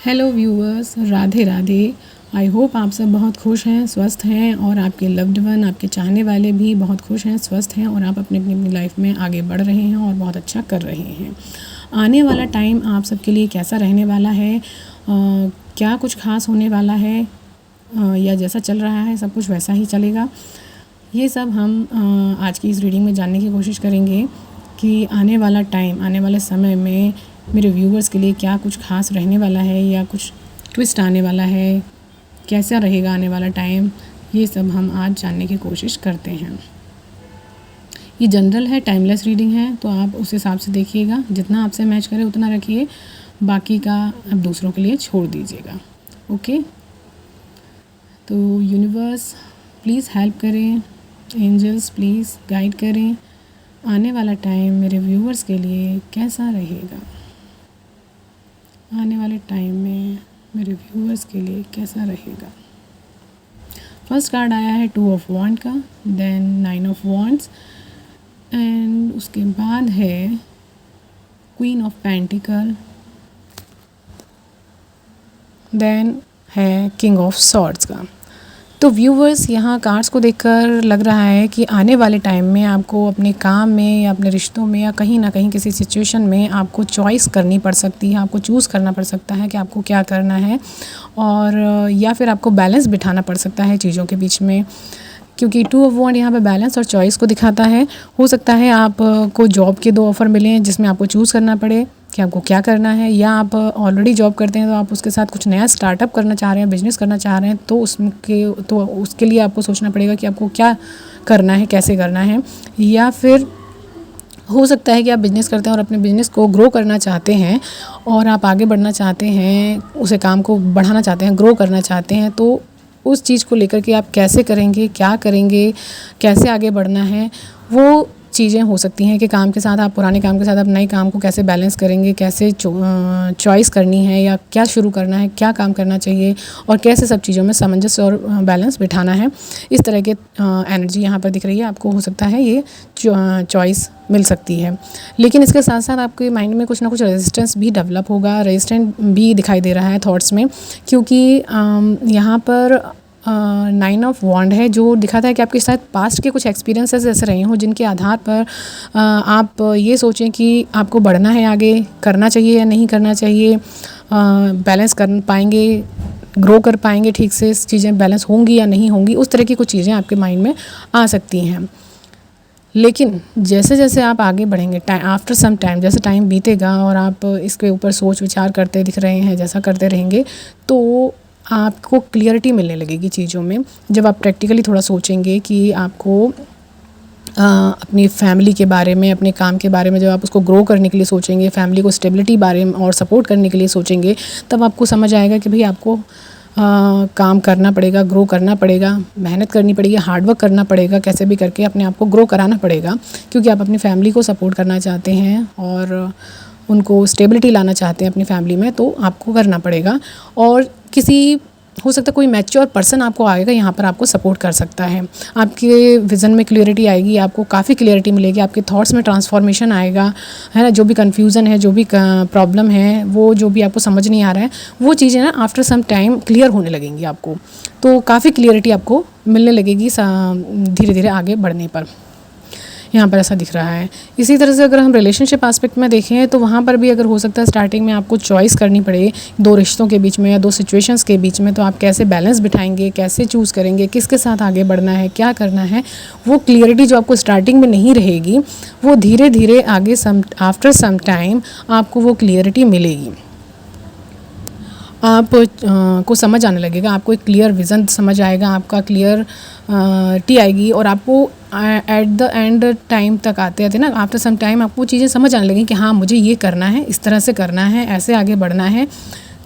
Hello viewers, Radhe Radhe. I hope आप सब बहुत खुश हैं, स्वस्थ हैं और आपके लव्ड वन, आपके चाहने वाले भी बहुत खुश हैं, स्वस्थ हैं और आप अपनी अपनी लाइफ में आगे बढ़ रहे हैं और बहुत अच्छा कर रहे हैं। आने वाला टाइम आप सबके लिए कैसा रहने वाला है, क्या कुछ खास होने वाला है, या जैसा चल रहा है सब कुछ वैसा ही चलेगा, ये सब हम आज की इस रीडिंग में जानने की कोशिश करेंगे कि आने वाला टाइम, आने वाले समय में मेरे व्यूवर्स के लिए क्या कुछ खास रहने वाला है या कुछ ट्विस्ट आने वाला है, कैसा रहेगा आने वाला टाइम, ये सब हम आज जानने की कोशिश करते हैं। ये जनरल है, टाइमलेस रीडिंग है, तो आप उस हिसाब से देखिएगा, जितना आपसे मैच करे उतना रखिए, बाकी का आप दूसरों के लिए छोड़ दीजिएगा। ओके, तो यूनिवर्स प्लीज़ हेल्प करें, एंजल्स प्लीज़ गाइड करें, आने वाला टाइम मेरे व्यूवर्स के लिए कैसा रहेगा, आने वाले टाइम में मेरे व्यूवर्स के लिए कैसा रहेगा। फर्स्ट कार्ड आया है 2 ऑफ वॉन्ड का, देन 9 ऑफ वॉन्ड्स एंड उसके बाद है क्वीन ऑफ पेंटिकल, देन है किंग ऑफ सॉर्ड्स का। तो व्यूवर्स, यहाँ कार्ड्स को देखकर लग रहा है कि आने वाले टाइम में आपको अपने काम में या अपने रिश्तों में या कहीं ना कहीं किसी सिचुएशन में आपको चॉइस करनी पड़ सकती है, आपको चूज़ करना पड़ सकता है कि आपको क्या करना है, और या फिर आपको बैलेंस बिठाना पड़ सकता है चीज़ों के बीच में, क्योंकि 2 ऑफ वॉन्ड यहाँ पे बैलेंस और चॉइस को दिखाता है। हो सकता है आपको जॉब के 2 ऑफ़र मिले जिसमें आपको चूज़ करना पड़े कि आपको क्या करना है, या आप ऑलरेडी जॉब करते हैं तो आप उसके साथ कुछ नया स्टार्टअप करना चाह रहे हैं, बिजनेस करना चाह रहे हैं, तो उसके लिए आपको सोचना पड़ेगा कि आपको क्या करना है, कैसे करना है। या फिर हो सकता है कि आप बिज़नेस करते हैं और अपने बिज़नेस को ग्रो करना चाहते हैं और आप आगे बढ़ना चाहते हैं, उसे काम को बढ़ाना चाहते हैं, ग्रो करना चाहते हैं, तो उस चीज़ को लेकर के आप कैसे करेंगे, क्या करेंगे, कैसे आगे बढ़ना है, वो चीज़ें हो सकती हैं कि काम के साथ आप पुराने काम के साथ आप नए काम को कैसे बैलेंस करेंगे, कैसे चॉइस करनी है या क्या शुरू करना है, क्या काम करना चाहिए और कैसे सब चीज़ों में सामंजस्य और बैलेंस बिठाना है। इस तरह के एनर्जी यहाँ पर दिख रही है। आपको हो सकता है ये चॉइस मिल सकती है, लेकिन इसके साथ साथ आपके माइंड में कुछ ना कुछ रेजिस्टेंस भी डेवलप होगा, रेजिस्टेंट भी दिखाई दे रहा है थॉट्स में, क्योंकि यहाँ पर 9 ऑफ वॉन्ड है जो दिखाता है कि आपके साथ पास्ट के कुछ एक्सपीरियंसेस ऐसे रहे हों जिनके आधार पर आप ये सोचें कि आपको बढ़ना है, आगे करना चाहिए या नहीं करना चाहिए, बैलेंस कर पाएंगे, ग्रो कर पाएंगे, ठीक से चीज़ें बैलेंस होंगी या नहीं होंगी, उस तरह की कुछ चीज़ें आपके माइंड में आ सकती हैं। लेकिन जैसे जैसे आप आगे बढ़ेंगे, आफ्टर सम टाइम, जैसे टाइम बीतेगा और आप इसके ऊपर सोच विचार करते दिख रहे हैं, जैसा करते रहेंगे, तो आपको क्लियरिटी मिलने लगेगी चीज़ों में। जब आप प्रैक्टिकली थोड़ा सोचेंगे कि आपको अपनी फैमिली के बारे में, अपने काम के बारे में, जब आप उसको ग्रो करने के लिए सोचेंगे, फैमिली को स्टेबिलिटी बारे में और सपोर्ट करने के लिए सोचेंगे, तब आपको समझ आएगा कि भाई आपको काम करना पड़ेगा, ग्रो करना पड़ेगा, मेहनत करनी पड़ेगी, हार्डवर्क करना पड़ेगा, कैसे भी करके अपने आप को ग्रो कराना पड़ेगा, क्योंकि आप अपनी फैमिली को सपोर्ट करना चाहते हैं और उनको स्टेबिलिटी लाना चाहते हैं अपनी फैमिली में, तो आपको करना पड़ेगा। और किसी हो सकता है कोई मैच्योर पर्सन आपको आएगा यहाँ पर आपको सपोर्ट कर सकता है, आपके विज़न में क्लियरिटी आएगी, आपको काफ़ी क्लियरिटी मिलेगी, आपके थॉट्स में ट्रांसफॉर्मेशन आएगा, है ना। जो भी कन्फ्यूज़न है, जो भी प्रॉब्लम है, वो जो भी आपको समझ नहीं आ रहा है, वो चीज़ें ना आफ्टर सम टाइम क्लियर होने लगेंगी आपको, तो काफ़ी क्लियरिटी आपको मिलने लगेगी धीरे धीरे आगे बढ़ने पर। यहाँ पर ऐसा दिख रहा है। इसी तरह से अगर हम रिलेशनशिप एस्पेक्ट में देखें तो वहाँ पर भी अगर हो सकता है स्टार्टिंग में आपको चॉइस करनी पड़े 2 रिश्तों के बीच में या 2 सिचुएशंस के बीच में, तो आप कैसे बैलेंस बिठाएंगे, कैसे चूज़ करेंगे, किसके साथ आगे बढ़ना है, क्या करना है, वो क्लियरिटी जो आपको स्टार्टिंग में नहीं रहेगी, वो धीरे धीरे आगे आफ्टर सम टाइम आपको वो क्लियरिटी मिलेगी। आप को समझ आने लगेगा, आपको एक क्लियर विज़न समझ आएगा, आपका क्लियर टी आएगी, और आपको एट द एंड टाइम तक आते आते ना, आफ्टर सम टाइम आपको चीज़ें समझ आने लगेंगी कि हाँ मुझे ये करना है, इस तरह से करना है, ऐसे आगे बढ़ना है,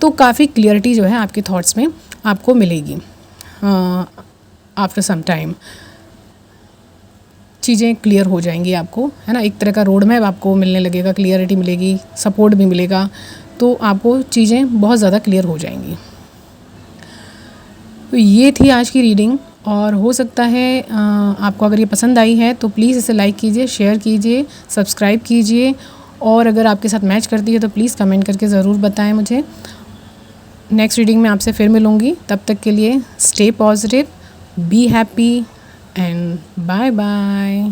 तो काफ़ी क्लियरिटी जो है आपके थॉट्स में आपको मिलेगी। आफ्टर सम टाइम चीज़ें क्लियर हो जाएंगी आपको, है ना। एक तरह का रोड मैप आपको मिलने लगेगा, क्लियरिटी मिलेगी, सपोर्ट भी मिलेगा, तो आपको चीज़ें बहुत ज़्यादा क्लियर हो जाएंगी। तो ये थी आज की रीडिंग, और हो सकता है आपको अगर ये पसंद आई है तो प्लीज़ इसे लाइक कीजिए, शेयर कीजिए, सब्सक्राइब कीजिए, और अगर आपके साथ मैच करती है तो प्लीज़ कमेंट करके ज़रूर बताएं मुझे। नेक्स्ट रीडिंग में आपसे फिर मिलूँगी। तब तक के लिए stay positive, be happy and bye bye.